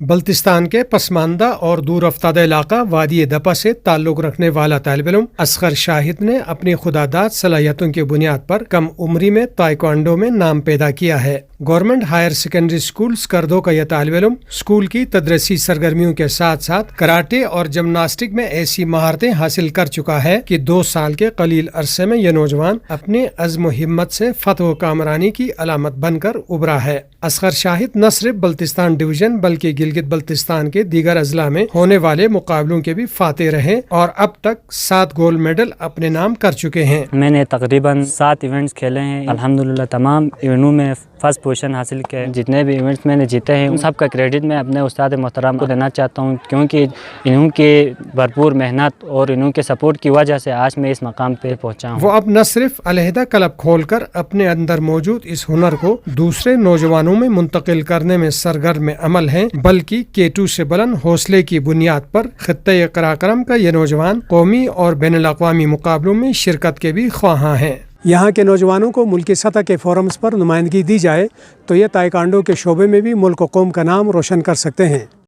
بلتستان کے پسماندہ اور دور افتادہ علاقہ وادی دپا سے تعلق رکھنے والا طالب علم اصغر شاہد نے اپنی خداداد صلاحیتوں کی بنیاد پر کم عمری میں تائیکوانڈو میں نام پیدا کیا ہے۔ Government higher secondary school Skardu کا یہ طالب علم اسکول کی تدریسی سرگرمیوں کے ساتھ ساتھ کراٹے اور جمناسٹک میں ایسی مہارتیں حاصل کر چکا ہے کہ 2 سال کے قلیل عرصے میں یہ نوجوان اپنے عزم و ہمت سے فتح و کامرانی کی علامت بن کر ابھرا ہے۔ اصغر شاہد نہ صرف بلتستان ڈویژن بلکہ گلگت بلتستان کے دیگر اضلاع میں ہونے والے مقابلوں کے بھی فاتح رہے اور اب تک 7 گولڈ میڈل اپنے نام کر چکے ہیں۔ میں نے تقریباً 7 ایونٹس کھیلے ہیں، الحمدللہ تمام ایونٹوں میں فرسٹ پوزیشن حاصل کیا ہے۔ جتنے بھی ایونٹس میں نے جیتے ہیں ان سب کا کریڈٹ میں اپنے استاد محترم کو دینا چاہتا ہوں، کیونکہ انہوں کی بھرپور محنت اور انہوں کے سپورٹ کی وجہ سے آج میں اس مقام پہ پہنچا ہوں۔ وہ اب نہ صرف علیحدہ کلب کھول کر اپنے اندر موجود اس ہنر کو دوسرے نوجوانوں میں منتقل کرنے میں سرگرم عمل ہیں، بلکہ K2 سے بلند حوصلے کی بنیاد پر خطۂ قراقرم کا یہ نوجوان قومی اور بین الاقوامی مقابلوں میں شرکت کے بھی خواہاں ہیں۔ یہاں کے نوجوانوں کو ملکی سطح کے فورمز پر نمائندگی دی جائے تو یہ تائیکوانڈو کے شعبے میں بھی ملک و قوم کا نام روشن کر سکتے ہیں۔